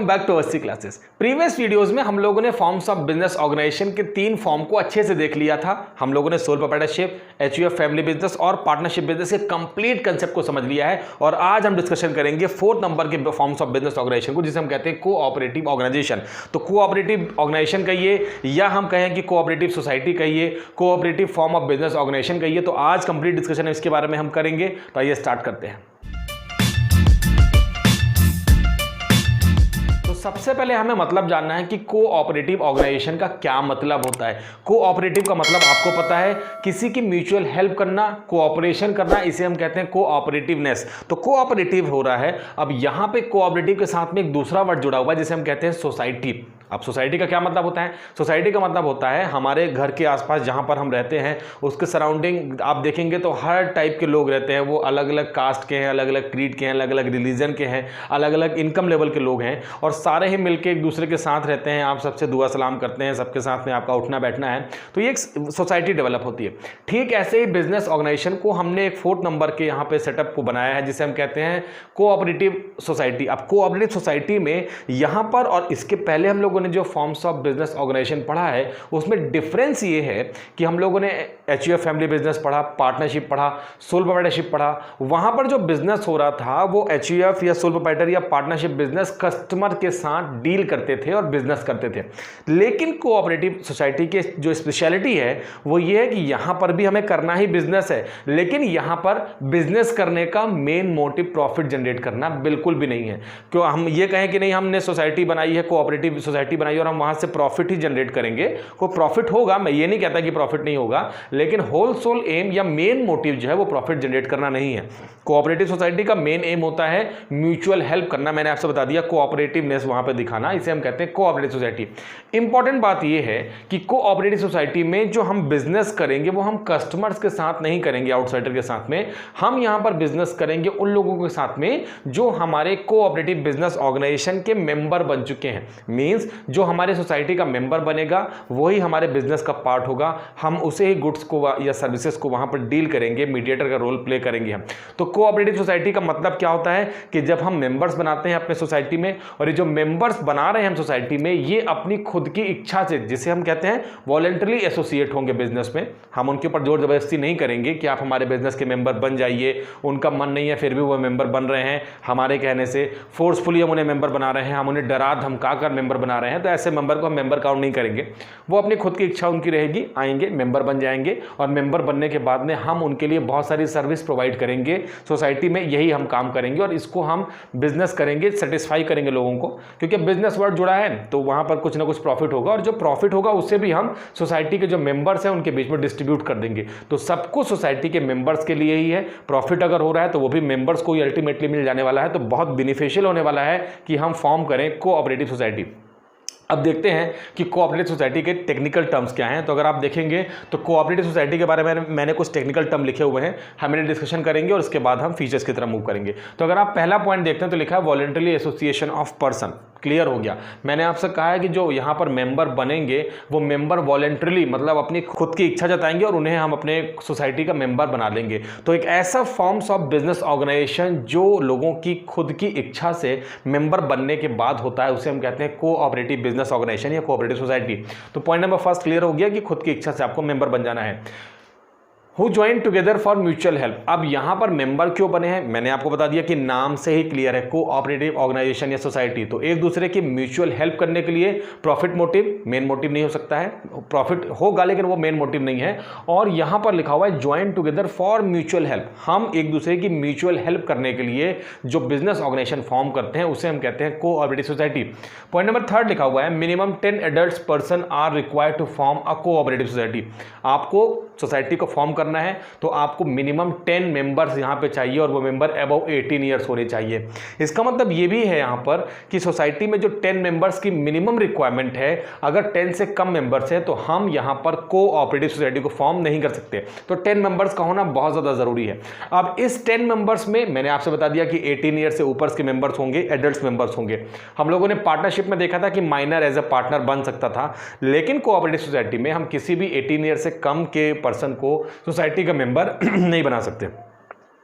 Welcome back to अवर्सी classes. Previous videos में हम लोगों ने फॉर्म्स ऑफ बिजनेस ऑर्गेनाइजेशन के 3 फॉर्म को अच्छे से देख लिया था। हम लोगों ने sole proprietorship, HUF family business और पार्टनरशिप बिजनेस के कंप्लीट कंसेप्ट को समझ लिया है और आज हम डिस्कशन करेंगे 4th नंबर के फॉर्म्स ऑफ बिजनेस ऑर्गेनाइजेशन को, जिसे हम कहते हैं कोऑपरेटिव ऑर्गेनाइजेशन। तो कोऑपरेटिव ऑर्गेनाइजेशन कहिए या हम कहें कि कोऑपरेटिव सोसाइटी कहिए, cooperative form of business organisation कहिए, तो आज कंप्लीट डिस्कशन इसके बारे में हम करेंगे। तो आइए स्टार्ट करते हैं। सबसे पहले हमें मतलब जानना है कि कोऑपरेटिव ऑर्गेनाइजेशन का क्या मतलब होता है। कोऑपरेटिव का मतलब आपको पता है, किसी की म्यूचुअल हेल्प करना, कोऑपरेशन करना, इसे हम कहते हैं कोऑपरेटिवनेस। तो कोऑपरेटिव हो रहा है। अब यहां पे कोऑपरेटिव के साथ में एक दूसरा वर्ड जुड़ा हुआ है जिसे हम कहते हैं सोसाइटी। अब सोसाइटी का क्या मतलब होता है? सोसाइटी का मतलब होता है हमारे घर के आसपास जहां पर हम रहते हैं उसके सराउंडिंग आप देखेंगे तो हर टाइप के लोग रहते हैं। वो अलग अलग कास्ट के हैं, अलग अलग क्रीड के हैं, अलग अलग रिलीजन के हैं, अलग अलग इनकम लेवल के लोग हैं और सारे ही मिलकर एक दूसरे के साथ रहते हैं। आप सबसे दुआ सलाम करते हैं, सबके साथ में आपका उठना बैठना है, तो ये एक सोसाइटी डेवलप होती है। ठीक ऐसे ही बिजनेस ऑर्गेनाइजेशन को हमने एक 4th नंबर के यहाँ पे सेटअप को बनाया है जिसे हम कहते हैं कोऑपरेटिव सोसाइटी। अब कोऑपरेटिव सोसाइटी में यहाँ पर और इसके पहले हम लोगों ने जो फॉर्म्स ऑफ बिजनेस ऑर्गेनाइजेशन पढ़ा है उसमें डिफरेंस ये है कि हम लोगों ने एचयूएफ फैमिली बिजनेस पढ़ा, पार्टनरशिप पढ़ा, सोल प्रोप्राइटरशिप पढ़ा। वहां पर जो बिजनेस हो रहा था वो एचयूएफ या सोल प्रोप्राइटर या पार्टनरशिप बिजनेस कस्टमर के साथ डील करते थे और बिजनेस करते थे। लेकिन कोऑपरेटिव सोसाइटी के जो स्पेशलिटी है वो ये है कि यहां पर भी हमें करना ही बिजनेस है, लेकिन यहां पर बिजनेस करने का मेन मोटिव प्रॉफिट जनरेट करना बिल्कुल भी नहीं है। क्यों हम ये कहें कि नहीं हमने सोसाइटी बनाई है, कोऑपरेटिव सोसाइटी बनाई और हम वहां से प्रॉफिट ही जनरेट करेंगे। को प्रॉफिट होगा, मैं ये नहीं कहता कि प्रॉफिट नहीं होगा, लेकिन होल सोल एम या मेन मोटिव जो है वो प्रॉफिट जनरेट करना नहीं है। कोऑपरेटिव सोसाइटी का मेन एम होता है म्यूचुअल हेल्प करना। मैंने आपसे बता दिया कोऑपरेटिवनेस वहां पे दिखाना, इसे हम कहते हैं कोऑपरेटिव सोसाइटी। इंपॉर्टेंट बात यह है कि कोऑपरेटिव सोसाइटी में जो हम बिजनेस करेंगे वो हम कस्टमर्स के साथ नहीं करेंगे, आउटसाइडर के साथ में। हम यहां पर बिजनेस करेंगे उन लोगों के साथ में जो हमारे कोऑपरेटिव बिजनेस ऑर्गेनाइजेशन के मेंबर बन चुके हैं। मींस जो हमारे सोसाइटी का मेंबर बनेगा वही हमारे बिजनेस का पार्ट होगा। हम उसे ही गुड्स को या सर्विसेज को वहां पर डील करेंगे, मीडिएटर का रोल प्ले करेंगे हम। तो कोऑपरेटिव सोसाइटी का मतलब क्या होता है कि जब हम मेंबर्स बनाते हैं अपने सोसाइटी में और ये जो मेंबर्स बना रहे हैं हम सोसाइटी में, ये अपनी खुद की इच्छा से, जिसे हम कहते हैं वॉलंटरी एसोसिएट होंगे बिजनेस में। हम उनके ऊपर जोर जबरदस्ती नहीं करेंगे कि आप हमारे बिजनेस के मेंबर बन जाइए। उनका मन नहीं है फिर भी वो मेंबर बन रहे हैं हमारे कहने से। फोर्सफुली हम उन्हें मेंबर बना रहे हैं, हम उन्हें डरा धमका कर मेंबर बना रहे हैं, तो ऐसे मेंबर को हम मेंबर काउंट नहीं करेंगे। वो अपनी खुद की इच्छा उनकी रहेगी, आएंगे मेंबर बन जाएंगे और मेंबर बनने के बाद में हम उनके लिए बहुत सारी सर्विस प्रोवाइड करेंगे सोसाइटी में। यही हम काम करेंगे और इसको हम बिजनेस करेंगे, सेटिस्फाई करेंगे लोगों को, क्योंकि बिजनेस वर्ड जुड़ा है तो वहां पर कुछ ना कुछ प्रॉफिट होगा और जो प्रॉफिट होगा उससे भी हम सोसाइटी के जो मेंबर्स हैं उनके बीच में डिस्ट्रीब्यूट कर देंगे। तो सब कुछ सोसाइटी के मेंबर्स के लिए ही है। प्रॉफिट अगर हो रहा है तो वो भी मेंबर्स को ही अल्टीमेटली मिल जाने वाला है। तो बहुत बेनिफिशियल होने वाला है कि हम फॉर्म करें कोऑपरेटिव सोसाइटी। अब देखते हैं कि कोऑपरेटिव सोसाइटी के टेक्निकल टर्म्स क्या हैं। तो अगर आप देखेंगे तो कोऑपरेटिव सोसाइटी के बारे में मैंने कुछ टेक्निकल टर्म लिखे हुए हैं, हम इन्हें डिस्कशन करेंगे और उसके बाद हम फीचर्स की तरफ मूव करेंगे। तो अगर आप पहला पॉइंट देखते हैं तो लिखा है voluntary association of person. Clear हो गया। मैंने आपसे कहा है कि जो यहाँ पर मेंबर बनेंगे वो मेंबर वॉलंटरीली मतलब अपनी खुद की इच्छा जताएंगे और उन्हें हम अपने सोसाइटी का मेंबर बना लेंगे। तो एक ऐसा फॉर्म्स ऑफ बिजनेस ऑर्गेनाइजेशन जो लोगों की खुद की इच्छा से मेंबर बनने के बाद होता है उसे हम कहते हैं कोऑपरेटिव बिजनेस ऑर्गेनाइजेशन या कोऑपरेटिव सोसाइटी। तो पॉइंट नंबर फर्स्ट क्लियर हो गया कि खुद की इच्छा से आपको मेंबर बन जाना है। Who join together for mutual help। अब यहां पर मेंबर क्यों बने हैं मैंने आपको बता दिया कि नाम से ही क्लियर है, कोऑपरेटिव ऑर्गेनाइजेशन या सोसाइटी। तो एक दूसरे की म्यूचुअल हेल्प करने के लिए प्रॉफिट मोटिव मेन मोटिव नहीं हो सकता है, प्रॉफिट होगा लेकिन वो मेन मोटिव नहीं है। और यहां पर लिखा हुआ है join together for mutual help. हम एक दूसरे की म्यूचुअल हेल्प करने के लिए जो बिजनेस ऑर्गेनाइजेशन फॉर्म करते हैं उसे हम कहते हैं cooperative society. Point number third लिखा हुआ है minimum 10 adult person are required to form a cooperative society. आपको सोसाइटी को फॉर्म करना है तो आपको मिनिमम 10 मेंबर्स यहां पे चाहिए और वो मेंबर अबव 18 ईयर्स होने चाहिए। इसका मतलब ये भी है यहां पर कि सोसाइटी में जो 10 मेंबर्स की मिनिमम रिक्वायरमेंट है, अगर 10 से कम मेंबर्स हैं तो हम यहां पर कोऑपरेटिव सोसाइटी को फॉर्म नहीं कर सकते। तो 10 मेंबर्स का होना बहुत ज्यादा जरूरी है। अब इस 10 मेंबर्स में मैंने आपसे बता दिया कि 18 ईयर से ऊपर के मेंबर्स होंगे, एडल्ट मेंबर्स होंगे। हम लोगों ने पार्टनरशिप में देखा था कि माइनर एज ए पार्टनर बन सकता था, लेकिन कोऑपरेटिव सोसाइटी में हम किसी भी 18 ईयर से कम के पर्सन को सोसाइटी का मेंबर नहीं बना सकते।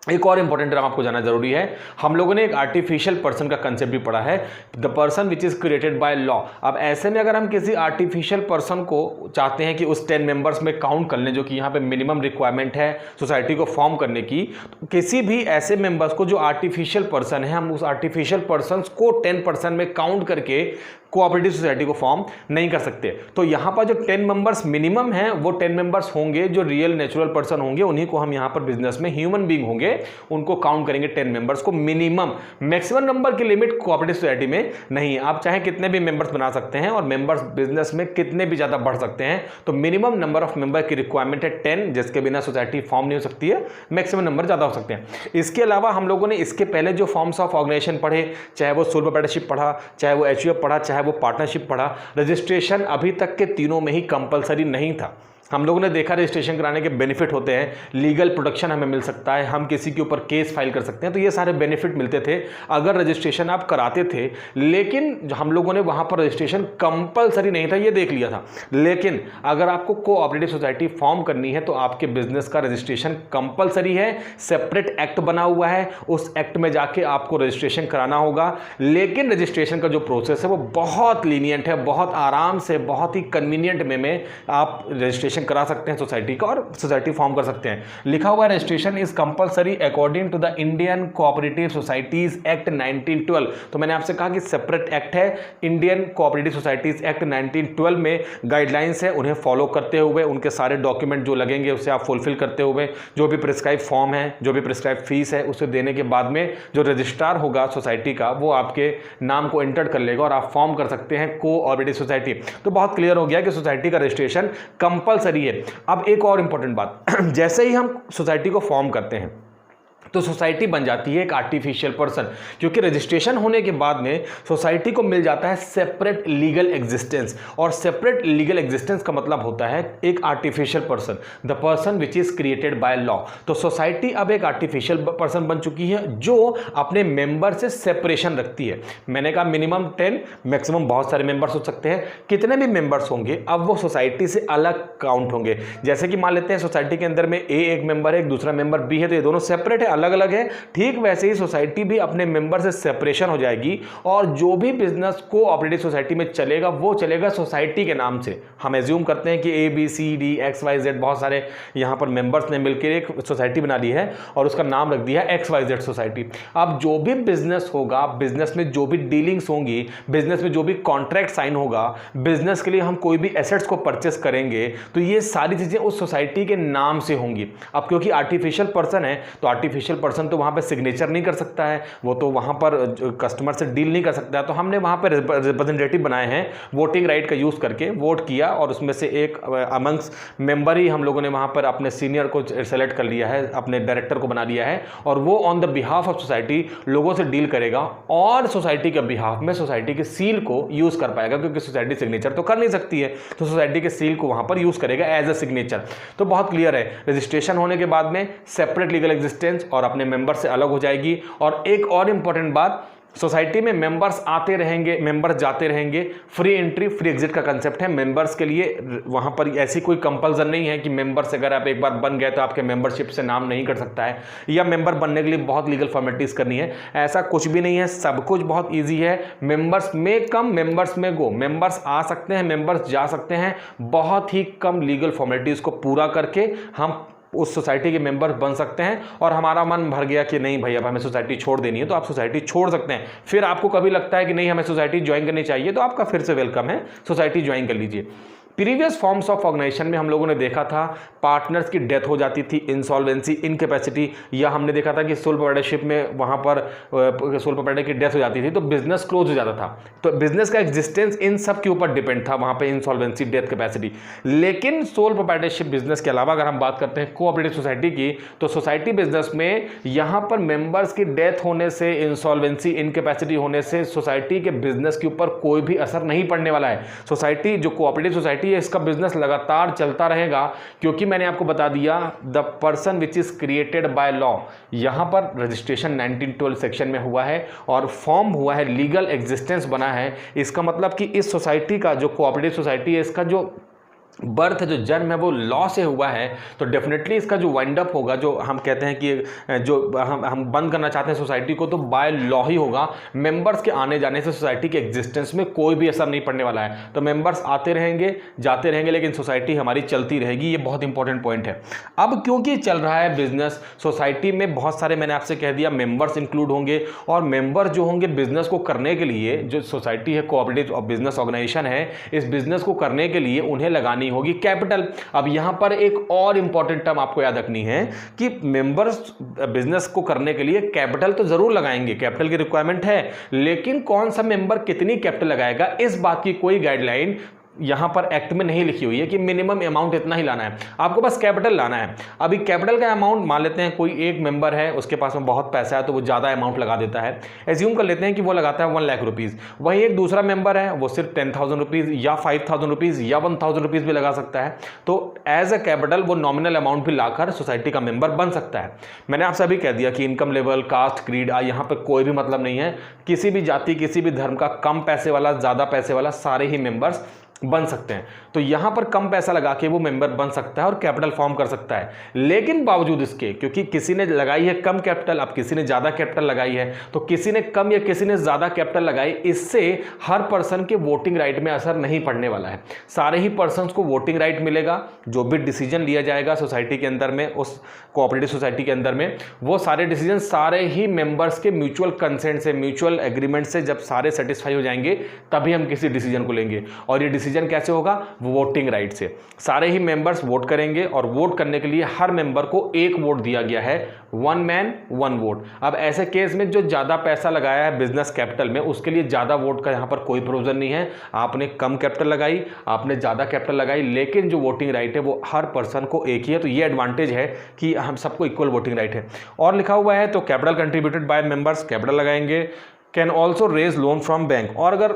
एक और इंपॉर्टेंट टर्म आपको जाना जरूरी है, हम लोगों ने एक आर्टिफिशियल पर्सन का कंसेप्ट भी पढ़ा है, the person which is created by law. अब ऐसे में अगर हम किसी आर्टिफिशियल पर्सन को चाहते हैं कि उस 10 मेंबर्स में काउंट कर लें, जो कि यहाँ पे मिनिमम रिक्वायरमेंट है सोसाइटी को फॉर्म करने की, तो किसी भी ऐसे मेंबर्स को जो आर्टिफिशियल पर्सन है, हम उस आर्टिफिशियल पर्सन को 10% में काउंट करके कोऑपरेटिव सोसाइटी को फॉर्म नहीं कर सकते। तो यहाँ पर जो 10 मेंबर्स मिनिमम हैं वो 10 मेंबर्स होंगे जो रियल नेचुरल पर्सन होंगे, उन्हीं को हम यहाँ पर बिजनेस में ह्यूमन बीइंग होंगे उनको काउंट करेंगे 10 मेंबर्स को मिनिमम। मैक्सिमम नंबर की लिमिट कोऑपरेटिव सोसाइटी में नहीं है, आप चाहे कितने भी मेंबर्स बना सकते हैं और मेंबर्स बिजनेस में कितने भी ज़्यादा बढ़ सकते हैं। तो मिनिमम नंबर ऑफ मेंबर की रिक्वायरमेंट है 10, जिसके बिना सोसाइटी फॉर्म नहीं हो सकती है, मैक्सिमम नंबर ज़्यादा हो सकते हैं। इसके अलावा हम लोगों ने इसके पहले जो फॉर्म्स ऑफ ऑर्गेनाइजेशन पढ़े, चाहे वो सोल प्रोप्राइटरशिप पढ़ा, चाहे वो एचयूएफ पढ़ा, चाहे वो पार्टनरशिप पढ़ा, रजिस्ट्रेशन अभी तक के तीनों में ही कंपलसरी नहीं था। हम लोगों ने देखा रजिस्ट्रेशन कराने के बेनिफिट होते हैं, लीगल प्रोटेक्शन हमें मिल सकता है, हम किसी के ऊपर केस फाइल कर सकते हैं, तो ये सारे बेनिफिट मिलते थे अगर रजिस्ट्रेशन आप कराते थे। लेकिन हम लोगों ने वहाँ पर रजिस्ट्रेशन कंपलसरी नहीं था, ये देख लिया था। लेकिन अगर आपको कोऑपरेटिव सोसाइटी फॉर्म करनी है तो आपके बिजनेस का रजिस्ट्रेशन कंपलसरी है, सेपरेट एक्ट बना हुआ है, उस एक्ट में जाके आपको रजिस्ट्रेशन कराना होगा। लेकिन रजिस्ट्रेशन का जो प्रोसेस है वो बहुत लीनियंट है, बहुत आराम से, बहुत ही कन्वीनियंट में आप रजिस्ट्रेशन करा सकते हैं सोसाइटी का और सोसाइटी फॉर्म कर सकते हैं। लिखा हुआ registration is compulsory according to the Indian cooperative societies act 1912। तो मैंने आपसे कहा कि सेपरेट एक्ट है, इंडियन कोऑपरेटिव सोसाइटीज एक्ट 1912 में गाइडलाइंस है, उन्हें फॉलो करते हुए उनके सारे डॉक्यूमेंट जो लगेंगे उसे आप फुलफिल करते हुए, जो भी प्रिस्क्राइब फॉर्म है, जो भी प्रिस्क्राइब फीस है, उसे देने के बाद में जो रजिस्ट्रार होगा सोसाइटी का वो आपके नाम को एंटर कर लेगा और आप फॉर्म कर सकते हैं कोऑपरेटिव सोसाइटी। तो बहुत क्लियर हो गया कि सोसाइटी का रजिस्ट्रेशन कंपलसरी है। अब एक और इंपॉर्टेंट बात, जैसे ही हम सोसाइटी को फॉर्म करते हैं तो सोसाइटी बन जाती है एक आर्टिफिशियल पर्सन, क्योंकि रजिस्ट्रेशन होने के बाद में सोसाइटी को मिल जाता है सेपरेट लीगल एग्जिस्टेंस। और सेपरेट लीगल एग्जिस्टेंस का मतलब होता है एक artificial person, the person which is created by law. तो सोसाइटी अब एक आर्टिफिशियल पर्सन बन चुकी है जो अपने मेंबर से सेपरेशन रखती है। मैंने कहा मिनिमम 10, मैक्सिमम बहुत सारे मेंबर्स हो सकते हैं, कितने भी मेंबर्स होंगे अब वो सोसाइटी से अलग काउंट होंगे। जैसे कि मान लेते हैं सोसाइटी के अंदर में ए एक मेंबर है, एक दूसरा मेंबर बी है, तो ये दोनों सेपरेट है, अलग अलग है। ठीक वैसे ही सोसाइटी भी अपने मेंबर से सेपरेशन हो जाएगी और जो भी बिजनेस कोऑपरेटिव सोसाइटी में चलेगा वो चलेगा सोसाइटी के नाम से। हम एज्यूम करते हैं कि A B C D X Y Z बहुत सारे यहाँ पर मेंबर्स ने मिलकर एक सोसाइटी बना ली है और उसका नाम रख दिया एक्स वाई जेड सोसाइटी। अब जो भी बिजनेस होगा, बिजनेस में जो भी डीलिंग्स होंगी, बिजनेस में जो भी कॉन्ट्रैक्ट साइन होगा, बिजनेस के लिए हम कोई भी एसेट्स को परचेस करेंगे, तो ये सारी चीजें उस सोसाइटी के नाम से होंगी। अब क्योंकि आर्टिफिशियल पर्सन है तो आर्टिफिशियल पर्सन तो वहां पे सिग्नेचर नहीं कर सकता है, वो तो वहां पर कस्टमर से डील नहीं कर सकता है। तो हमने वहां पर रिप्रेजेंटेटिव बनाए हैं, वोटिंग राइट का यूज करके वोट किया और उसमें से एक अमंग्स मेंबर ही हम लोगों ने वहां पर अपने सीनियर को सेलेक्ट कर लिया है, अपने डायरेक्टर को बना लिया है और वो on the behalf of society लोगों से डील करेगा और सोसाइटी के बिहाफ में सोसाइटी के सील को यूज कर पाएगा, क्योंकि सोसाइटी सिग्नेचर तो कर नहीं सकती है, तो सोसाइटी के सील को वहां पर यूज करेगा एज अ सिग्नेचर। तो बहुत क्लियर है, रजिस्ट्रेशन होने के बाद में सेपरेट लीगल एग्जिस्टेंस और अपने मेंबर से अलग हो जाएगी। और एक और इंपॉर्टेंट बात, सोसाइटी में मेंबर्स आते रहेंगे, मेंबर्स जाते रहेंगे, फ्री एंट्री फ्री एग्जिट का कंसेप्ट है मेंबर्स के लिए। वहां पर ऐसी कोई कंपल्सन नहीं है कि मेंबर्स अगर आप एक बार बन गए तो आपके मेंबरशिप से नाम नहीं कर सकता है, या मेंबर बनने के लिए बहुत लीगल फॉर्मेलिटीज करनी है, ऐसा कुछ भी नहीं है। सब कुछ बहुत ईजी है। मेंबर्स में कम, मेंबर्स में गो, मेंबर्स आ सकते हैं, मेंबर्स जा सकते हैं, बहुत ही कम लीगल फॉर्मेलिटीज को पूरा करके हम उस सोसाइटी के मेंबर बन सकते हैं। और हमारा मन भर गया कि नहीं भाई अब हमें सोसाइटी छोड़ देनी है, तो आप सोसाइटी छोड़ सकते हैं। फिर आपको कभी लगता है कि नहीं हमें सोसाइटी ज्वाइन करनी चाहिए, तो आपका फिर से वेलकम है, सोसाइटी ज्वाइन कर लीजिए। प्रीवियस फॉर्म्स ऑफ ऑर्गेनाइजेशन में हम लोगों ने देखा था पार्टनर्स की डेथ हो जाती थी, इंसॉल्वेंसी, इनकैपेसिटी, या हमने देखा था कि सोल प्रोप्राइटरशिप में वहाँ पर सोल प्रोप्राइटर की डेथ हो जाती थी तो बिजनेस क्लोज हो जाता था। तो बिजनेस का एग्जिस्टेंस इन सब के ऊपर डिपेंड था, वहाँ पे इंसॉल्वेंसी, डेथ, कैपेसिटी। लेकिन सोल प्रोप्राइटरशिप बिजनेस के अलावा अगर हम बात करते हैं कोऑपरेटिव सोसाइटी की, तो सोसाइटी बिजनेस में यहाँ पर मेंबर्स की डेथ होने से, इंसॉल्वेंसी, इनकैपेसिटी होने से सोसाइटी के बिजनेस के ऊपर कोई भी असर नहीं पड़ने वाला है। सोसाइटी जो कोऑपरेटिव सोसाइटी है इसका बिजनेस लगातार चलता रहेगा, क्योंकि मैंने आपको बता दिया the person which is created by law. यहां पर रजिस्ट्रेशन 1912 सेक्शन में हुआ है और फॉर्म हुआ है, लीगल एग्जिस्टेंस बना है। इसका मतलब कि इस सोसाइटी का जो कोऑपरेटिव सोसाइटी है इसका जो बर्थ जो जन्म है वो लॉ से हुआ है, तो डेफिनेटली इसका जो वाइंड अप होगा, जो हम कहते हैं कि जो हम बंद करना चाहते हैं सोसाइटी को, तो बाय लॉ ही होगा। मेंबर्स के आने जाने से सोसाइटी के एग्जिस्टेंस में कोई भी असर नहीं पड़ने वाला है। तो मेंबर्स आते रहेंगे जाते रहेंगे, लेकिन सोसाइटी हमारी चलती रहेगी। ये बहुत इंपॉर्टेंट पॉइंट है। अब क्योंकि चल रहा है बिजनेस, सोसाइटी में बहुत सारे, मैंने आपसे कह दिया, मेंबर्स इंक्लूड होंगे, और मेंबर जो होंगे बिजनेस को करने के लिए, जो सोसाइटी है कोऑपरेटिव बिजनेस ऑर्गेनाइजेशन है, इस बिजनेस को करने के लिए उन्हें लगानी होगी कैपिटल। अब यहां पर एक और इंपॉर्टेंट टर्म आपको याद रखनी है कि मेंबर्स बिजनेस को करने के लिए कैपिटल तो जरूर लगाएंगे, कैपिटल की रिक्वायरमेंट है, लेकिन कौन सा मेंबर कितनी कैपिटल लगाएगा, इस बात की कोई गाइडलाइन यहां पर एक्ट में नहीं लिखी हुई है कि मिनिमम अमाउंट इतना ही लाना है, आपको बस कैपिटल लाना है। अभी कैपिटल का अमाउंट मान लेते हैं, कोई एक मेंबर है, उसके पास में बहुत पैसा है, तो वो ज़्यादा अमाउंट लगा देता है। एज्यूम कर लेते हैं कि वो लगाता है 1 लाख रुपीज़। वहीं एक दूसरा मेंबर है, वो सिर्फ 10,000 रुपीज़ या 5,000 रुपीज़ या 1,000 रुपीज़ भी लगा सकता है। तो एज अ कैपिटल वो नॉमिनल अमाउंट भी लाकर सोसाइटी का मेंबर बन सकता है। मैंने आपसे अभी कह दिया कि इनकम लेवल, कास्ट, क्रीड, यहाँ पर कोई भी मतलब नहीं है। किसी भी जाति, किसी भी धर्म का, कम पैसे वाला, ज़्यादा पैसे वाला, सारे ही मेंबर्स बन सकते हैं। तो यहां पर कम पैसा लगा के वो मेंबर बन सकता है और कैपिटल फॉर्म कर सकता है। लेकिन बावजूद इसके, क्योंकि किसी ने लगाई है कम कैपिटल, अब किसी ने ज्यादा कैपिटल लगाई है, तो किसी ने कम या किसी ने ज्यादा कैपिटल लगाई, इससे हर पर्सन के वोटिंग राइट में असर नहीं पड़ने वाला है। सारे ही पर्सन को वोटिंग राइट मिलेगा। जो भी डिसीजन लिया जाएगा सोसाइटी के अंदर में, उस कोऑपरेटिव सोसाइटी के अंदर में, वो सारे डिसीजन सारे ही मेंबर्स के म्यूचुअल कंसेंट से, म्यूचुअल एग्रीमेंट से जब सारे सेटिस्फाई हो जाएंगे, तभी हम किसी डिसीजन को लेंगे। और ये डिसीजन कैसे होगा? वोटिंग राइट से। सारे ही मेंबर्स वोट करेंगे, और वोट करने के लिए हर मेंबर को एक वोट दिया गया है, 1 मैन 1 वोट। अब ऐसे केस में जो ज्यादा पैसा लगाया है बिजनेस कैपिटल में, उसके लिए ज्यादा वोट का यहां पर कोई प्रोविजन नहीं है। आपने कम कैपिटल लगाई, आपने ज्यादा कैपिटल लगाई, लेकिन जो वोटिंग राइट है वो हर पर्सन को एक ही है। तो ये एडवांटेज है कि हम सबको इक्वल वोटिंग राइट है। और लिखा हुआ है तो capital contributed by members, capital लगाएंगे। Can also raise loan from bank, और अगर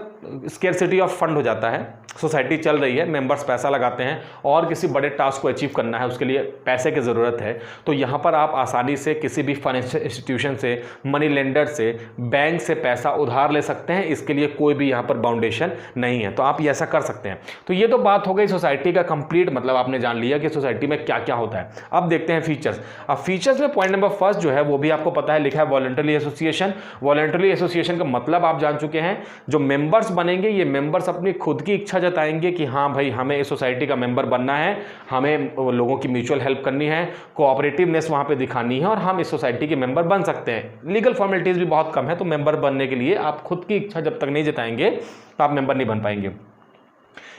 स्केर्सिटी ऑफ फंड हो जाता है, सोसाइटी चल रही है, मेंबर्स पैसा लगाते हैं और किसी बड़े टास्क को अचीव करना है, उसके लिए पैसे की ज़रूरत है, तो यहाँ पर आप आसानी से किसी भी फाइनेंशियल इंस्टीट्यूशन से, मनी लेंडर से, बैंक से पैसा उधार ले सकते हैं। इसके लिए कोई भी यहाँ पर बाउंडेशन नहीं है, तो आप ये ऐसा कर सकते हैं। तो ये तो बात हो गई सोसाइटी का कंप्लीट, मतलब आपने जान लिया कि सोसाइटी में क्या क्या होता है। अब देखते हैं फीचर्स। अब फीचर्स में पॉइंट नंबर फर्स्ट जो है वो भी आपको पता है, लिखा है वॉलंटरी एसोसिएशन। वॉलंटरी एसोसिएशन का मतलब आप जान चुके हैं। जो मेंबर्स बनेंगे, ये मेंबर्स अपनी खुद की इच्छा जताएंगे कि हाँ भाई, हमें इस सोसाइटी का मेंबर बनना है, हमें लोगों की म्यूचुअल हेल्प करनी है, कोऑपरेटिवनेस वहाँ पे दिखानी है, और हम इस सोसाइटी के मेंबर बन सकते हैं। लीगल फॉर्मेलिटीज भी बहुत कम है, तो मेंबर बनने के लिए आप खुद की इच्छा जब तक नहीं जताएंगे तो आप मेंबर नहीं बन पाएंगे।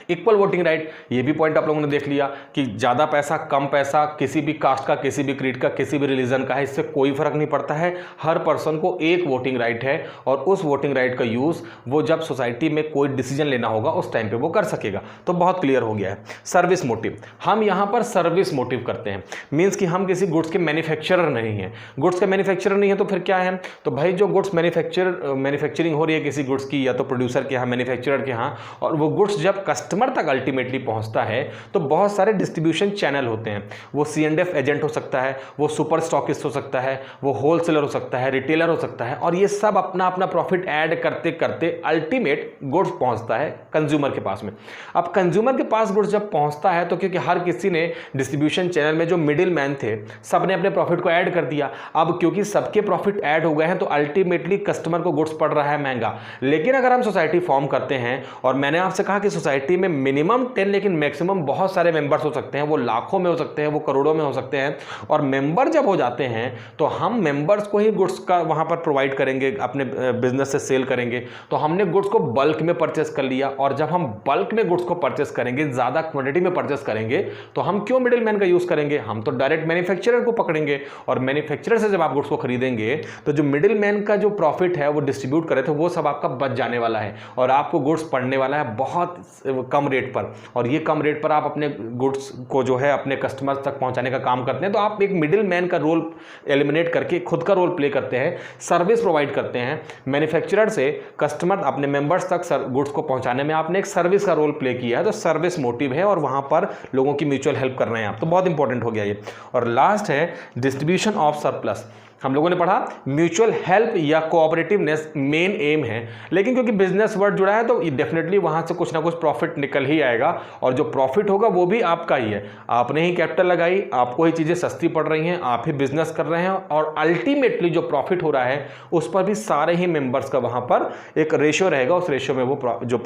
इक्वल वोटिंग राइट, ये भी पॉइंट आप लोगों ने देख लिया कि ज़्यादा पैसा, कम पैसा, किसी भी कास्ट का, किसी भी क्रीड का, किसी भी रिलीजन का है, इससे कोई फर्क नहीं पड़ता है। हर पर्सन को एक वोटिंग राइट है, और उस वोटिंग राइट का यूज़ वो जब सोसाइटी में कोई डिसीजन लेना होगा उस टाइम पे वो कर सकेगा। तो बहुत क्लियर हो गया है। सर्विस मोटिव, हम यहाँ पर सर्विस मोटिव करते हैं, मीन्स कि हम किसी गुड्स के मैन्युफैक्चरर नहीं हैं। गुड्स के मैन्युफैक्चरर नहीं है तो फिर क्या है? तो भाई जो गुड्स मैन्युफैक्चरिंग हो रही है किसी गुड्स की, या तो प्रोड्यूसर के यहाँ, मैन्युफैक्चरर के यहाँ, और वो गुड्स जब कस्टमर तक अल्टीमेटली पहुंचता है, तो बहुत सारे डिस्ट्रीब्यूशन चैनल होते हैं। वो C&F एजेंट हो सकता है, वो सुपर स्टॉकिस्ट हो सकता है, वो होलसेलर हो सकता है, रिटेलर हो सकता है, और ये सब अपना अपना प्रॉफिट ऐड करते करते अल्टीमेट गुड्स पहुंचता है कंज्यूमर के पास में। अब कंज्यूमर के पास गुड्स जब पहुंचता है, तो क्योंकि हर किसी ने डिस्ट्रीब्यूशन चैनल में जो मिडिल मैन थे, सब ने अपने प्रॉफिट को ऐड कर दिया। अब क्योंकि सबके प्रॉफिट ऐड हो गए हैं, तो अल्टीमेटली कस्टमर को गुड्स पड़ रहा है महंगा। लेकिन अगर हम सोसाइटी फॉर्म करते हैं, और मैंने आपसे कहा कि सोसाइटी में मिनिमम 10 लेकिन मैक्सिमम बहुत सारे मेंबर्स हो सकते हैं, वो लाखों में हो सकते हैं, वो करोड़ों में हो सकते हैं, और मेंबर जब हो जाते हैं तो हम मेंबर्स को ही गुड्स का वहां पर प्रोवाइड करेंगे, अपने बिजनेस से सेल करेंगे। तो हमने गुड्स को बल्क में परचेस कर लिया, और जब हम बल्क में गुड्स को परचेस करेंगे, ज्यादा क्वांटिटी में परचेस करेंगे, तो हम क्यों मिडिल मैन का यूज करेंगे? हम तो डायरेक्ट मैन्युफैक्चरर को पकड़ेंगे, और मैन्युफैक्चरर से जब आप गुड्स को खरीदेंगे, तो जो मिडिल मैन का जो प्रॉफिट है वो डिस्ट्रीब्यूट करे थे, वो सब आपका बच जाने वाला है, और आपको गुड्स पड़ने वाला है बहुत कम रेट पर। और ये कम रेट पर आप अपने गुड्स को जो है अपने कस्टमर तक पहुंचाने का काम करते हैं। तो आप एक मिडिल मैन का रोल एलिमिनेट करके खुद का रोल प्ले करते हैं, सर्विस प्रोवाइड करते हैं। मैन्युफैक्चरर से कस्टमर अपने मेंबर्स तक गुड्स को पहुंचाने में आपने एक सर्विस का रोल प्ले किया है, तो सर्विस मोटिव है, और वहां पर लोगों की म्यूचुअल हेल्प कर रहे हैं आप। तो बहुत इंपॉर्टेंट हो गया ये। और लास्ट है डिस्ट्रीब्यूशन ऑफ सरप्लस। हम लोगों ने पढ़ा म्यूचुअल हेल्प या कोऑपरेटिवनेस मेन एम है, लेकिन क्योंकि बिजनेस वर्ड जुड़ा है तो डेफिनेटली वहां से कुछ ना कुछ प्रॉफिट निकल ही आएगा, और जो प्रॉफिट होगा वो भी आपका ही है। आपने ही कैपिटल लगाई, आपको ही चीजें सस्ती पड़ रही हैं, आप ही बिजनेस कर रहे हैं, और अल्टीमेटली जो प्रॉफिट हो रहा है उस पर भी सारे ही मेंबर्स का वहां पर एक रेशियो रहेगा, उस रेशियो में वो जो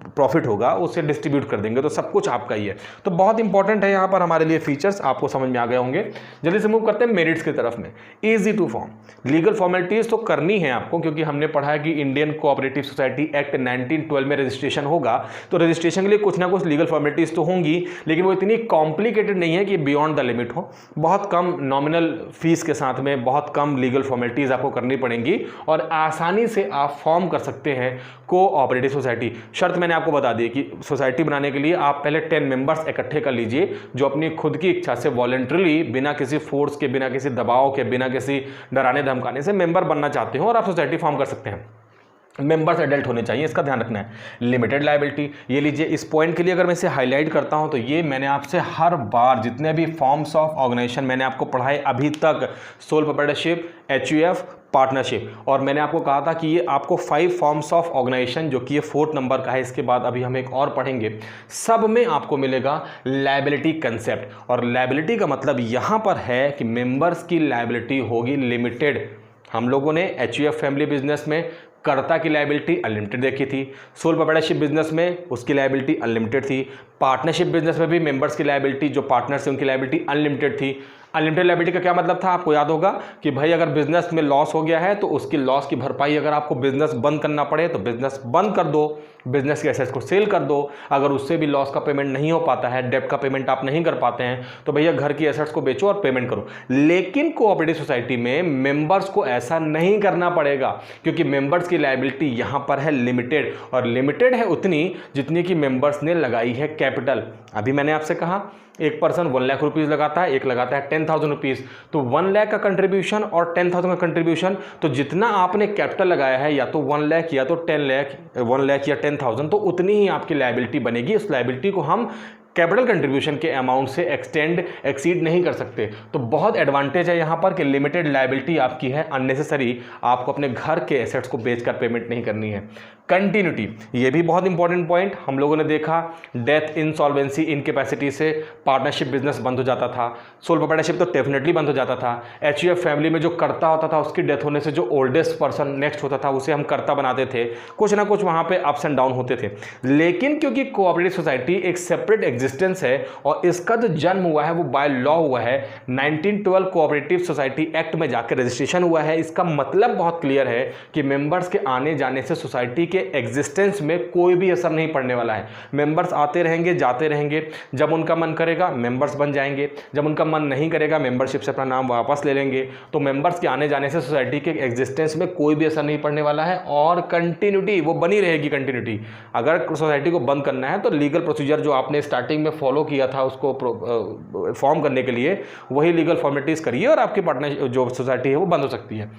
प्रॉफिट होगा उसे डिस्ट्रीब्यूट कर देंगे, तो सब कुछ आपका ही है। तो बहुत इंपॉर्टेंट है यहाँ पर हमारे लिए फीचर्स, आपको समझ में आ गए होंगे। जल्दी से मूव करते हैं मेरिट्स की तरफ में। Easy to form, legal formalities तो करनी है आपको, क्योंकि हमने पढ़ा है कि इंडियन कोऑपरेटिव सोसाइटी एक्ट 1912 में रजिस्ट्रेशन होगा, तो रजिस्ट्रेशन के लिए कुछ ना कुछ लीगल फॉर्मेलिटीज तो होंगी, लेकिन वो इतनी कॉम्प्लिकेटेड नहीं है कि बियॉन्ड द लिमिट हो। बहुत कम नॉमिनल फीस के साथ में बहुत कम लीगल फॉर्मेलिटीज आपको करनी पड़ेंगी, और आसानी से आप फॉर्म कर सकते हैं कोऑपरेटिव सोसाइटी। शर्त मैंने आपको बता दी कि सोसाइटी बनाने के लिए आप पहले 10 मेंबर्स इकट्ठे कर लीजिए, जो अपनी खुद की इच्छा से वॉलंटरीली, बिना किसी फोर्स के, बिना किसी दबाव के, बिना किसी डराने धमकाने से मेंबर बनना चाहते हो, और आप सोसाइटी फॉर्म कर सकते हैं। मेंबर्स एडल्ट होने चाहिए, इसका ध्यान रखना है। लिमिटेड लायबिलिटी, ये लीजिए, इस पॉइंट के लिए अगर मैं इसे हाईलाइट करता हूं तो ये मैंने आपसे हर बार जितने भी फॉर्म्स ऑफ ऑर्गेनाइजेशन मैंने आपको पढ़ाए अभी तक, सोल प्रोप्राइटरशिप, HUF, पार्टनरशिप, और मैंने आपको कहा था कि ये आपको 5 फॉर्म्स ऑफ ऑर्गेनाइजेशन, जो कि ये 4th नंबर का है, इसके बाद अभी हम एक और पढ़ेंगे, सब में आपको मिलेगा लायबिलिटी कंसेप्ट। और लायबिलिटी का मतलब यहां पर है कि मेंबर्स की लायबिलिटी होगी लिमिटेड। हम लोगों ने HUF फैमिली बिजनेस में कर्ता की लायबिलिटी अनलिमिटेड देखी थी, सोल प्रोप्राइटरशिप बिजनेस में उसकी लायबिलिटी अनलिमिटेड थी, पार्टनरशिप बिजनेस में भी मेंबर्स की लायबिलिटी, जो पार्टनर्स हैं उनकी लायबिलिटी अनलिमिटेड थी। अनलिमिटेड लायबिलिटी का क्या मतलब था, आपको याद होगा कि भाई अगर बिजनेस में लॉस हो गया है तो उसकी लॉस की भरपाई, अगर आपको बिजनेस बंद करना पड़े तो बिजनेस बंद कर दो, बिजनेस के एसेट्स को सेल कर दो। अगर उससे भी लॉस का पेमेंट नहीं हो पाता है, डेब्ट का पेमेंट आप नहीं कर पाते हैं, तो भैया घर की एसेट्स को बेचो और पेमेंट करो। लेकिन कोऑपरेटिव सोसाइटी में मेंबर्स को ऐसा नहीं करना पड़ेगा, क्योंकि मेंबर्स की लायबिलिटी यहां पर है लिमिटेड, और लिमिटेड है उतनी जितनी कि मेंबर्स ने लगाई है कैपिटल। अभी मैंने आपसे कहा एक पर्सन 1 लाख रुपीज लगाता है, एक लगाता है 10,000 रुपीज, तो 1 लाख का कंट्रीब्यूशन और 10,000 का कंट्रीब्यूशन, तो जितना आपने कैपिटल लगाया है, या तो 1 लाख या तो 10 लाख, 1 लाख या 10,000, तो उतनी ही आपकी लायबिलिटी बनेगी। उस लायबिलिटी को हम कैपिटल कंट्रीब्यूशन के अमाउंट से एक्सीड नहीं कर सकते। तो बहुत एडवांटेज है यहाँ पर कि लिमिटेड लायबिलिटी आपकी है, अननेसेसरी आपको अपने घर के एसेट्स को बेचकर पेमेंट नहीं करनी है। कंटिन्यूटी, ये भी बहुत इंपॉर्टेंट पॉइंट। हम लोगों ने देखा डेथ, इंसॉल्वेंसी, इनकैपेसिटी से पार्टनरशिप बिजनेस बंद हो जाता था, सोल प्रोप्राइटरशिप तो डेफिनेटली बंद हो जाता था। HUF फैमिली में जो कर्ता होता था उसकी डेथ होने से जो ओल्डेस्ट पर्सन नेक्स्ट होता था उसे हम कर्ता बनाते थे। कुछ ना कुछ वहाँ पे अप्स एंड डाउन होते थे, लेकिन क्योंकि कोऑपरेटिव सोसाइटी एक सेपरेट एग्जिस्टेंस है और इसका जो जन्म हुआ है वो बाय लॉ हुआ है, 1912 कोऑपरेटिव सोसाइटी एक्ट में जाकर रजिस्ट्रेशन हुआ है। इसका मतलब बहुत क्लियर है कि मेंबर्स के आने जाने से सोसाइटी एग्जिस्टेंस में कोई भी असर नहीं पड़ने वाला है। मेंबर्स आते रहेंगे, जाते रहेंगे, जब उनका मन करेगा मेंबर्स बन जाएंगे, जब उनका मन नहीं करेगा मेंबरशिप से अपना नाम वापस ले लेंगे। तो मेंबर्स के आने जाने से सोसाइटी के एग्जिस्टेंस में कोई भी असर नहीं पड़ने वाला है, और कंटिन्यूटी वो बनी रहेगी। कंटिन्यूटी, अगर सोसाइटी को बंद करना है तो लीगल प्रोसीजर जो आपने स्टार्टिंग में फॉलो किया था उसको फॉर्म करने के लिए, वही लीगल फॉर्मेलिटीज करिए और आपकी पार्टनर जो सोसाइटी है वो बंद हो सकती है,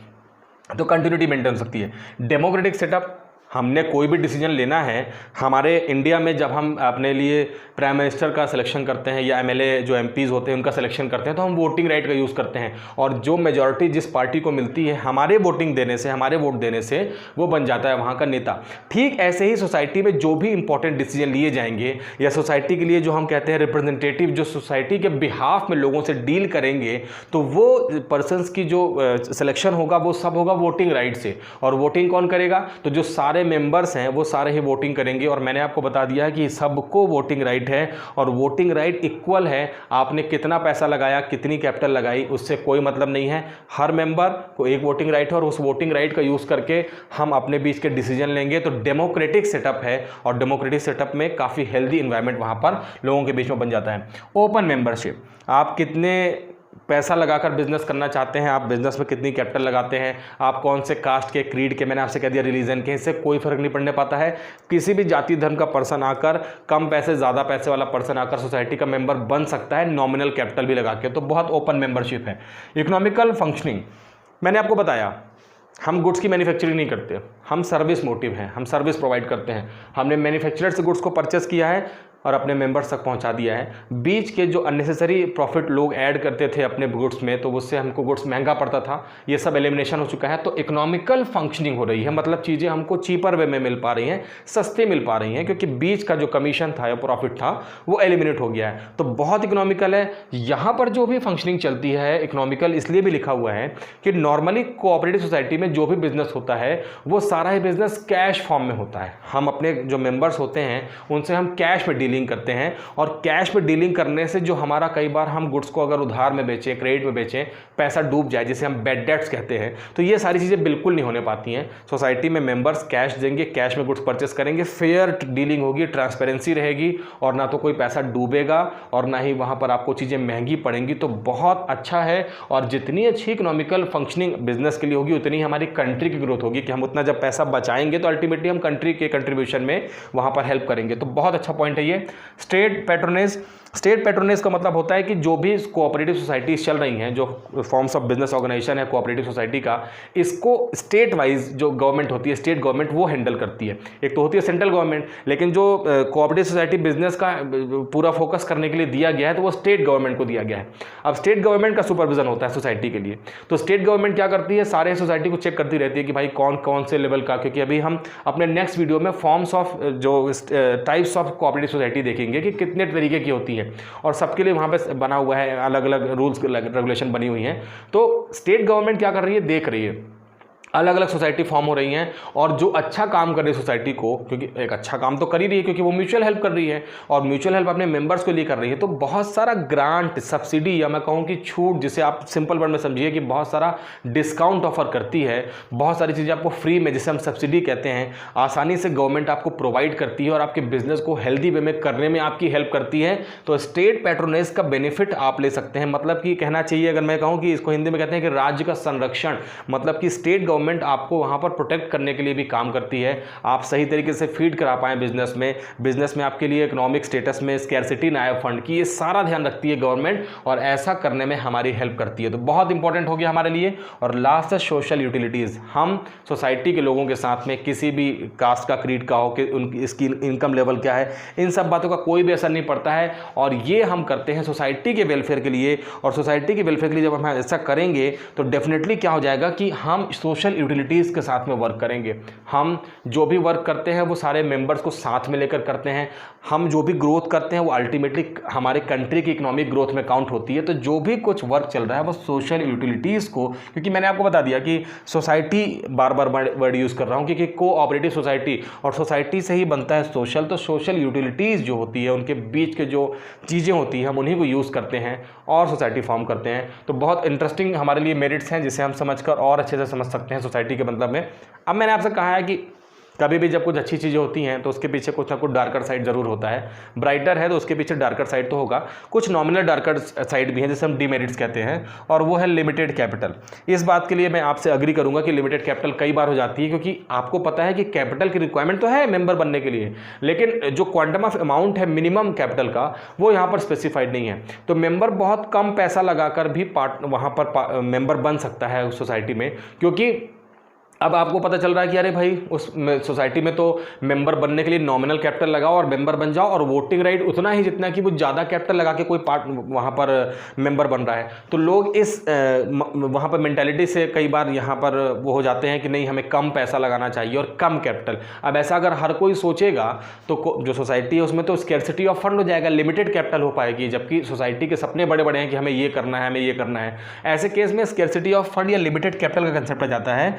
तो कंटिन्यूटी मेंटेन हो सकती है। डेमोक्रेटिक सेटअप, हमने कोई भी डिसीजन लेना है, हमारे इंडिया में जब हम अपने लिए प्राइम मिनिस्टर का सिलेक्शन करते हैं या MLA जो MPs होते हैं उनका सिलेक्शन करते हैं, तो हम वोटिंग राइट का यूज़ करते हैं, और जो मेजॉरिटी जिस पार्टी को मिलती है हमारे वोटिंग देने से, हमारे वोट देने से वो बन जाता है वहाँ का नेता। ठीक ऐसे ही सोसाइटी में जो भी इंपॉर्टेंट डिसीजन लिए जाएंगे, या सोसाइटी के लिए जो हम कहते हैं रिप्रेजेंटेटिव, जो सोसाइटी के बिहाफ में लोगों से डील करेंगे, तो वो पर्सनस की जो सिलेक्शन होगा वो सब होगा वोटिंग राइट से। और वोटिंग कौन करेगा, तो जो सारे मेंबर्स हैं वो सारे ही वोटिंग करेंगे। और मैंने आपको बता दिया है कि सबको वोटिंग राइट है, और वोटिंग राइट इक्वल है। आपने कितना पैसा लगाया, कितनी कैपिटल लगाई, उससे कोई मतलब नहीं है। हर मेंबर को एक वोटिंग राइट है, और उस वोटिंग राइट का यूज करके हम अपने बीच के डिसीजन लेंगे। तो डेमोक्रेटिक सेटअप है, और डेमोक्रेटिक सेटअप में काफी हेल्दी एनवायरनमेंट वहां पर लोगों के बीच में बन जाता है। ओपन मेंबरशिप, आप कितने पैसा लगाकर बिजनेस करना चाहते हैं, आप बिजनेस में कितनी कैपिटल लगाते हैं, आप कौन से कास्ट के, क्रीड के, मैंने आपसे कह दिया रिलीजन के, इससे कोई फर्क नहीं पड़ने पाता है। किसी भी जाति धर्म का पर्सन आकर, कम पैसे ज़्यादा पैसे वाला पर्सन आकर सोसाइटी का मेंबर बन सकता है, नॉमिनल कैपिटल भी लगा के। तो बहुत ओपन मेंबरशिप है। इकोनॉमिकल फंक्शनिंग, मैंने आपको बताया हम गुड्स की मैन्युफैक्चरिंग नहीं करते, हम सर्विस मोटिव हैं, हम सर्विस प्रोवाइड करते हैं। हमने मैन्युफैक्चरर से गुड्स को परचेस किया है, और अपने मेंबर्स तक पहुंचा दिया है। बीच के जो अननेसेसरी प्रॉफिट लोग ऐड करते थे अपने गुड्स में, तो उससे हमको गुड्स महंगा पड़ता था, ये सब एलिमिनेशन हो चुका है। तो इकोनॉमिकल फंक्शनिंग हो रही है, मतलब चीज़ें हमको चीपर वे में मिल पा रही हैं, सस्ते मिल पा रही हैं, क्योंकि बीच का जो कमीशन था या प्रॉफिट था वो एलिमिनेट हो गया है। तो बहुत इकोनॉमिकल है। यहाँ पर जो भी फंक्शनिंग चलती है, इकोनॉमिकल इसलिए भी लिखा हुआ है कि नॉर्मली कोऑपरेटिव सोसाइटी में जो भी बिजनेस होता है वो सारा ही बिजनेस कैश फॉर्म में होता है। हम अपने जो मेंबर्स होते हैं उनसे हम कैश में डीलिंग करते हैं, और कैश में डीलिंग करने से जो हमारा, कई बार हम गुड्स को अगर उधार में बेचें, क्रेडिट में बेचें, पैसा डूब जाए, जिसे हम बैड डेट्स कहते हैं, तो ये सारी चीज़ें बिल्कुल नहीं होने पाती हैं। सोसाइटी में मेंबर्स कैश देंगे, कैश में गुड्स परचेस करेंगे, फेयर डीलिंग होगी, ट्रांसपेरेंसी रहेगी, और ना तो कोई पैसा डूबेगा और ना ही वहाँ पर आपको चीज़ें महंगी पड़ेंगी। तो बहुत अच्छा है, और जितनी अच्छी इकोनॉमिकल फंक्शनिंग बिजनेस के लिए होगी उतनी हमारी कंट्री की ग्रोथ होगी, कि हम उतना जब पैसा बचाएंगे तो अल्टीमेटली हम कंट्री के कंट्रीब्यूशन में वहाँ पर हेल्प करेंगे। तो बहुत अच्छा पॉइंट है ये। स्टेट पैट्रोनेज, स्टेट पैट्रोनेज का मतलब होता है कि जो भी कोऑपरेटिव सोसाइटीज चल रही हैं, जो फॉर्म्स ऑफ बिजनेस ऑर्गेनाइजेशन है कोऑपरेटिव सोसाइटी का, इसको स्टेट वाइज जो गवर्नमेंट होती है, स्टेट गवर्नमेंट, वो हैंडल करती है। एक तो होती है सेंट्रल गवर्नमेंट, लेकिन जो कोऑपरेटिव सोसाइटी बिजनेस का पूरा फोकस करने के लिए दिया गया है तो वो स्टेट गवर्नमेंट को दिया गया है। अब स्टेट गवर्नमेंट का सुपरविजन होता है सोसाइटी के लिए। तो स्टेट गवर्नमेंट क्या करती है, सारे सोसाइटी को चेक करती रहती है कि भाई कौन कौन से लेवल का, क्योंकि अभी हम अपने नेक्स्ट वीडियो में फॉर्म्स ऑफ जो टाइप्स ऑफ कोऑपरेटिव सोसाइटी देखेंगे कि कितने तरीके की होती है, और सबके लिए वहाँ पे बना हुआ है, अलग अलग रूल्स रेगुलेशन बनी हुई हैं। तो स्टेट गवर्नमेंट क्या कर रही है, देख रही है, अलग अलग सोसाइटी फॉर्म हो रही हैं, और जो अच्छा काम कर रही है सोसाइटी को, क्योंकि एक अच्छा काम तो कर ही रही है क्योंकि वो म्यूचुअल हेल्प कर रही है, और म्यूचुअल हेल्प अपने मेंबर्स को लिए कर रही है, तो बहुत सारा ग्रांट, सब्सिडी, या मैं कहूँ कि छूट, जिसे आप सिंपल वर्ड में समझिए कि बहुत सारा डिस्काउंट ऑफर करती है, बहुत सारी चीज़ें आपको फ्री में, जिसे हम सब्सिडी कहते हैं, आसानी से गवर्नमेंट आपको प्रोवाइड करती है और आपके बिजनेस को हेल्दी वे में करने में आपकी हेल्प करती है। तो स्टेट पैट्रोनेज का बेनिफिट आप ले सकते हैं। मतलब कि कहना चाहिए, अगर मैं कहूँ कि इसको हिंदी में कहते हैं कि राज्य का संरक्षण, मतलब कि स्टेट गवर्नमेंट आपको वहां पर प्रोटेक्ट करने के लिए भी काम करती है। आप सही तरीके से फीड करा पाए बिजनेस में आपके लिए इकोनॉमिक स्टेटस में स्कैर्सिटी ना आए फंड की, ये सारा ध्यान रखती है गवर्नमेंट, और ऐसा करने में हमारी हेल्प करती है। तो बहुत इंपॉर्टेंट हो गया हमारे लिए। और लास्ट है सोशल यूटिलिटीज। हम सोसाइटी के लोगों के साथ में, किसी भी कास्ट का, क्रीड का हो, कि उनकी इसकी इनकम लेवल क्या है, इन सब बातों का कोई भी असर नहीं पड़ता है, और ये हम करते हैं सोसाइटी के वेलफेयर के लिए। और सोसाइटी के वेलफेयर के लिए जब हम ऐसा करेंगे तो डेफिनेटली क्या हो जाएगा कि हम सोशल यूटिलिटीज़ के साथ में वर्क करेंगे। हम जो भी वर्क करते हैं वो सारे मेंबर्स को साथ में लेकर करते हैं। हम जो भी ग्रोथ करते हैं वो अल्टीमेटली हमारे कंट्री की इकोनॉमिक ग्रोथ में काउंट होती है। तो जो भी कुछ वर्क चल रहा है वो सोशल यूटिलिटीज़ को, क्योंकि मैंने आपको बता दिया कि सोसाइटी, बार बार वर्ड यूज़ कर रहा हूँ, क्योंकि कोऑपरेटिव सोसाइटी, और सोसाइटी से ही बनता है सोशल। तो सोशल यूटिलिटीज़ जो होती है, उनके बीच के जो चीज़ें होती हैं, हम उन्हीं को यूज़ करते हैं और सोसाइटी फॉर्म करते हैं। तो बहुत इंटरेस्टिंग हमारे लिए मेरिट्स हैं, जिसे हम समझकर और अच्छे से समझ सकते हैं सोसाइटी के मतलब में। अब मैंने आपसे कहा है कि कभी भी जब कुछ अच्छी चीज़ें होती हैं तो उसके पीछे कुछ ना कुछ डार्कर साइड ज़रूर होता है। ब्राइटर है तो उसके पीछे डार्कर साइड तो होगा। कुछ नॉमिनल डार्कर साइड भी हैं, जिसे हम डीमेरिट्स कहते हैं, और वो है लिमिटेड कैपिटल। इस बात के लिए मैं आपसे अग्री करूंगा कि लिमिटेड कैपिटल कई बार हो जाती है, क्योंकि आपको पता है कि कैपिटल की रिक्वायरमेंट तो है मेंबर बनने के लिए, लेकिन जो क्वांटम ऑफ अमाउंट है मिनिमम कैपिटल का, वो यहाँ पर स्पेसिफाइड नहीं है। तो मेंबर बहुत कम पैसा लगाकर भी वहाँ पर मेंबर बन सकता है उस सोसाइटी में, क्योंकि अब आपको पता चल रहा है कि अरे भाई उस सोसाइटी में तो मेंबर बनने के लिए नॉमिनल कैपिटल लगाओ और मेंबर बन जाओ, और वोटिंग राइट उतना ही जितना कि वो ज़्यादा कैपिटल लगा के कोई पार्ट वहाँ पर मेंबर बन रहा है। तो लोग इस वहाँ पर मेंटालिटी से कई बार यहाँ पर वो हो जाते हैं कि नहीं, हमें कम पैसा लगाना चाहिए और कम कैपिटल। अब ऐसा अगर हर कोई सोचेगा तो जो सोसाइटी है उसमें तो स्कैर्सिटी ऑफ फंड हो जाएगा, लिमिटेड कैपिटल हो पाएगी, जबकि सोसाइटी के सपने बड़े बड़े हैं कि हमें ये करना है, हमें ये करना है। ऐसे केस में स्कैर्सिटी ऑफ फंड या लिमिटेड कैपिटल का कंसेप्ट आ जाता है,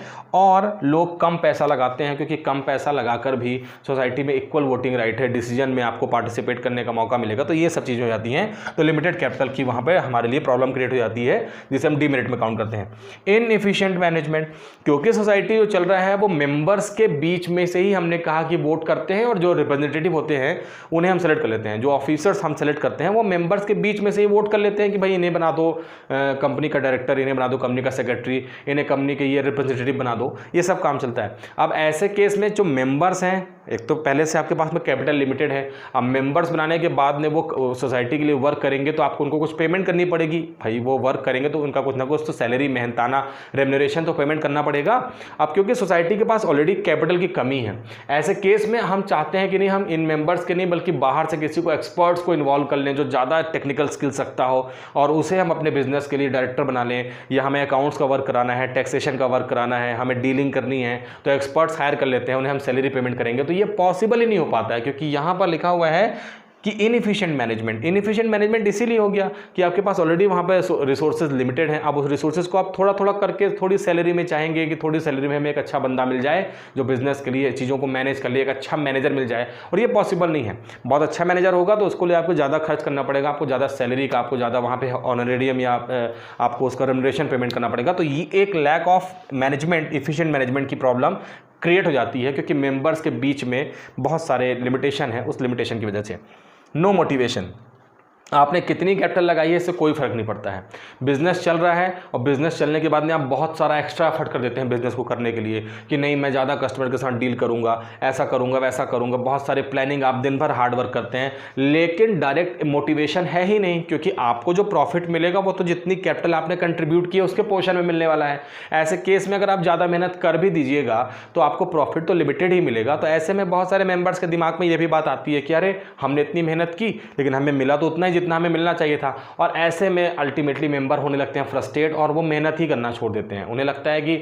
और लोग कम पैसा लगाते हैं, क्योंकि कम पैसा लगाकर भी सोसाइटी में इक्वल वोटिंग राइट है, डिसीजन में आपको पार्टिसिपेट करने का मौका मिलेगा। तो ये सब चीज़ें हो जाती हैं। तो लिमिटेड कैपिटल की वहाँ पे हमारे लिए प्रॉब्लम क्रिएट हो जाती है, जिसे हम डीमेरिट में काउंट करते हैं। इनएफिशिएंट मैनेजमेंट, क्योंकि सोसाइटी जो चल रहा है वो मेंबर्स के बीच में से ही हमने कहा कि वोट करते हैं, और जो रिप्रेजेंटेटिव होते हैं उन्हें हम सेलेक्ट कर लेते हैं। जो ऑफिसर्स हम सेलेक्ट करते हैं वो मेंबर्स के बीच में से ही वोट कर लेते हैं कि भाई इन्हें बना दो कंपनी का डायरेक्टर, इन्हें बना दो कंपनी का सेक्रेटरी, इन्हें कंपनी के ये रिप्रेजेंटेटिव बना दो। ये सब काम चलता है। अब ऐसे केस में जो मेंबर्स हैं, एक तो पहले से आपके पास में कैपिटल लिमिटेड है, अब मेंबर्स बनाने के बाद में वो सोसाइटी के लिए वर्क करेंगे तो आपको उनको कुछ पेमेंट करनी पड़ेगी। भाई वो वर्क करेंगे तो उनका कुछ ना कुछ तो सैलरी, मेहनताना रेम्यूनरेशन तो पेमेंट करना पड़ेगा। अब क्योंकि सोसाइटी के पास ऑलरेडी कैपिटल की कमी है, ऐसे केस में हम चाहते हैं कि नहीं, हम इन मेंबर्स के नहीं बल्कि बाहर से किसी को, एक्सपर्ट्स को इन्वॉल्व कर लें जो ज़्यादा टेक्निकल स्किल्स रखता हो, और उसे हम अपने बिजनेस के लिए डायरेक्टर बना लें, या हमें अकाउंट्स का वर्क कराना है, टैक्सेशन का वर्क कराना है, हमें डीलिंग करनी है, तो एक्सपर्ट्स हायर कर लेते हैं, उन्हें हम सैलरी पेमेंट करेंगे। तो ये पॉसिबल ही नहीं हो पाता है, क्योंकि यहाँ पर लिखा हुआ है कि इनएफिशिएंट मैनेजमेंट इसीलिए हो गया कि आपके पास ऑलरेडी वहाँ पे रिसोर्सेज लिमिटेड हैं। अब उस रिसोर्सेज को आप थोड़ा थोड़ा करके थोड़ी सैलरी में चाहेंगे कि थोड़ी सैलरी में हमें एक अच्छा बंदा मिल जाए जो बिजनेस के लिए चीज़ों को मैनेज कर ले, एक अच्छा मैनेजर मिल जाए, और ये पॉसिबल नहीं है। बहुत अच्छा मैनेजर होगा तो उसको लिए आपको ज़्यादा खर्च करना पड़ेगा, आपको ज़्यादा सैलरी का, आपको ज़्यादा वहाँ पे ऑनरेरियम या आपको उसका रेम्यूनरेशन पेमेंट करना पड़ेगा। तो ये एक lack of management, efficient management की प्रॉब्लम क्रिएट हो जाती है, क्योंकि मेंबर्स के बीच में बहुत सारे लिमिटेशन है। उस लिमिटेशन की वजह से नो मोटिवेशन, आपने कितनी कैपिटल लगाई है इससे कोई फर्क नहीं पड़ता है। बिजनेस चल रहा है और बिजनेस चलने के बाद में आप बहुत सारा एक्स्ट्रा एफर्ट कर देते हैं बिजनेस को करने के लिए कि नहीं मैं ज़्यादा कस्टमर के साथ डील करूंगा, ऐसा करूंगा, वैसा करूंगा, बहुत सारे प्लानिंग, आप दिन भर हार्ड वर्क करते हैं, लेकिन डायरेक्ट मोटिवेशन है ही नहीं, क्योंकि आपको जो प्रॉफिट मिलेगा वो तो जितनी कैपिटल आपने कंट्रीब्यूट की है उसके पोर्शन में मिलने वाला है। ऐसे केस में अगर आप ज़्यादा मेहनत कर भी दीजिएगा तो आपको प्रॉफिट तो लिमिटेड ही मिलेगा। तो ऐसे में बहुत सारे मेंबर्स के दिमाग में ये भी बात आती है कि अरे हमने इतनी मेहनत की लेकिन हमें मिला तो उतना ही जितना हमें मिलना चाहिए था, और ऐसे में अल्टीमेटली मेंबर होने लगते हैं फ्रस्ट्रेट और वो मेहनत ही करना छोड़ देते हैं। उन्हें लगता है कि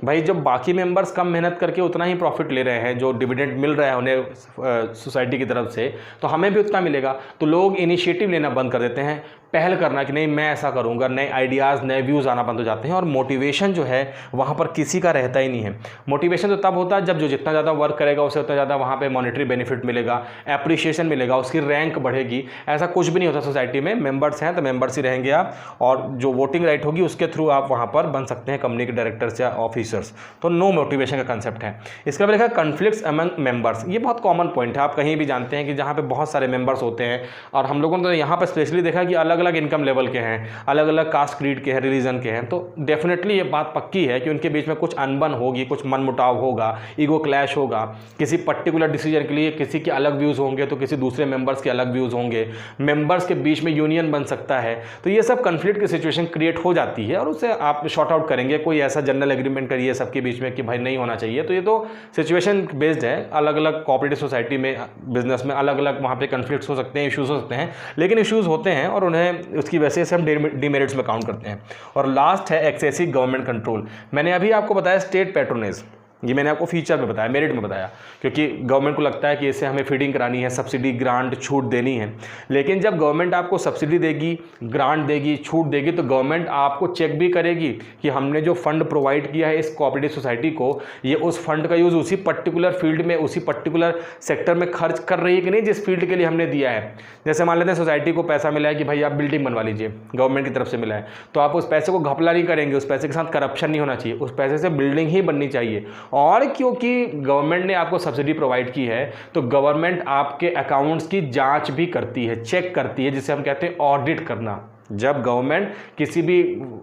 भाई जब बाकी मेंबर्स कम मेहनत करके उतना ही प्रॉफिट ले रहे हैं, जो डिविडेंड मिल रहा है उन्हें सोसाइटी की तरफ से, तो हमें भी उतना मिलेगा। तो लोग इनिशिएटिव लेना बंद कर देते हैं, पहल करना कि नहीं मैं ऐसा करूंगा, नए आइडियाज़, नए व्यूज़ आना बंद हो जाते हैं, और मोटिवेशन जो है वहाँ पर किसी का रहता ही नहीं है। मोटिवेशन तो तब होता है जब जो जितना ज़्यादा वर्क करेगा उसे उतना ज़्यादा वहाँ पे मॉनेटरी बेनिफिट मिलेगा, एप्रिशिएशन मिलेगा, उसकी रैंक बढ़ेगी। ऐसा कुछ भी नहीं होता सोसाइटी में। मेंबर्स हैं तो मेंबर्स ही रहेंगे आप, और जो वोटिंग राइट होगी उसके थ्रू आप वहाँ पर बन सकते हैं कंपनी के डायरेक्टर्स या ऑफिसर्स। तो नो मोटिवेशन का कंसेप्ट है। इसके बाद लिखा कॉन्फ्लिक्ट्स अमंग मेंबर्स। ये बहुत कॉमन पॉइंट है, आप कहीं भी जानते हैं कि जहाँ पे बहुत सारे मेंबर्स होते हैं, और हम लोगों ने तो यहाँ पर स्पेशली देखा कि अलग अलग इनकम लेवल के हैं, अलग अलग कास्ट क्रीड के हैं, रिलीजन के हैं, तो डेफिनेटली ये बात पक्की है कि उनके बीच में कुछ अनबन होगी, कुछ मनमुटाव होगा, ईगो क्लैश होगा। किसी पर्टिकुलर डिसीजन के लिए किसी के अलग व्यूज़ होंगे तो किसी दूसरे मेंबर्स के अलग व्यूज़ होंगे, मेंबर्स के बीच में यूनियन बन सकता है। तो ये सब कन्फ्लिक्ट की सिचुएशन क्रिएट हो जाती है, और उसे आप शॉर्ट आउट करेंगे, कोई ऐसा जनरल एग्रीमेंट करिए सबके बीच में कि भाई नहीं होना चाहिए। तो ये तो सिचुएशन बेस्ड है, अलग अलग कोऑपरेटिव सोसाइटी में, बिजनेस में अलग अलग वहाँ पे कन्फ्लिक्ट्स हो सकते हैं, इश्यूज हो सकते हैं, लेकिन इश्यूज होते हैं और उन्हें उसकी वजह से हम डिमेरिट्स में काउंट करते हैं। और लास्ट है एक्सेसिव गवर्नमेंट कंट्रोल। मैंने अभी आपको बताया स्टेट पैट्रोनेज, ये मैंने आपको फीचर में बताया, मेरिट में बताया, क्योंकि गवर्नमेंट को लगता है कि इससे हमें फीडिंग करानी है, सब्सिडी, ग्रांट, छूट देनी है। लेकिन जब गवर्नमेंट आपको सब्सिडी देगी, ग्रांट देगी, छूट देगी, तो गवर्नमेंट आपको चेक भी करेगी कि हमने जो फंड प्रोवाइड किया है इस कोऑपरेटिव सोसाइटी को, ये उस फंड का यूज़ उसी पर्टिकुलर फील्ड में, उसी पर्टिकुलर सेक्टर में खर्च कर रही है कि नहीं जिस फील्ड के लिए हमने दिया है। जैसे मान लेते हैं सोसाइटी को पैसा मिला है कि भाई आप बिल्डिंग बनवा लीजिए, गवर्नमेंट की तरफ से मिला है, तो आप उस पैसे को घपला नहीं करेंगे, उस पैसे के साथ करप्शन नहीं होना चाहिए, उस पैसे से बिल्डिंग ही बननी चाहिए। और क्योंकि गवर्नमेंट ने आपको सब्सिडी प्रोवाइड की है तो गवर्नमेंट आपके अकाउंट्स की जांच भी करती है, चेक करती है, जिसे हम कहते हैं ऑडिट करना। जब गवर्नमेंट किसी भी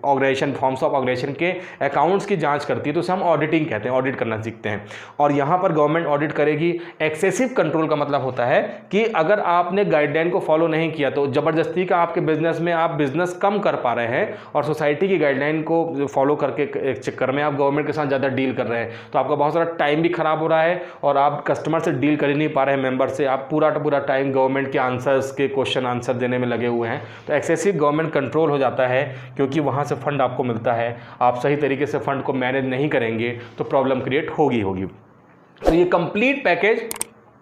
ऑर्गेनाइजेशन, फॉर्म्स ऑफ ऑर्गेनाइजेशन के अकाउंट्स की जांच करती है तो उसे हम ऑडिटिंग कहते हैं, ऑडिट करना सीखते हैं। और यहाँ पर गवर्नमेंट ऑडिट करेगी। एक्सेसिव कंट्रोल का मतलब होता है कि अगर आपने गाइडलाइन को फॉलो नहीं किया तो ज़बरदस्ती का आपके बिजनेस में आप बिजनेस कम कर पा रहे हैं, और सोसाइटी की गाइडलाइन को फॉलो करके एक चक्कर में आप गवर्नमेंट के साथ ज़्यादा डील कर रहे हैं, तो आपका बहुत सारा टाइम भी खराब हो रहा है और आप कस्टमर से डील कर ही नहीं पा रहे हैं, मेंबर से। आप पूरा टाइम गवर्नमेंट के आंसर्स के क्वेश्चन आंसर देने में लगे हुए हैं। तो एक्सेसिव गवर्नमेंट कंट्रोल हो जाता है, क्योंकि वहां से फंड आपको मिलता है, आप सही तरीके से फंड को मैनेज नहीं करेंगे तो प्रॉब्लम क्रिएट होगी। तो ये complete package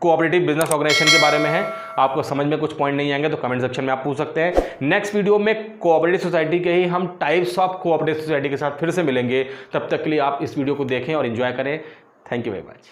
cooperative business organisation के बारे में है। आपको समझ में कुछ पॉइंट नहीं आएंगे तो कमेंट सेक्शन में आप पूछ सकते हैं। नेक्स्ट वीडियो में कोऑपरेटिव सोसाइटी के ही हम टाइप्स ऑफ कोऑपरेटिव सोसाइटी के साथ फिर से मिलेंगे। तब तक के लिए आप इस वीडियो को देखें और एंजॉय करें। Thank you very much.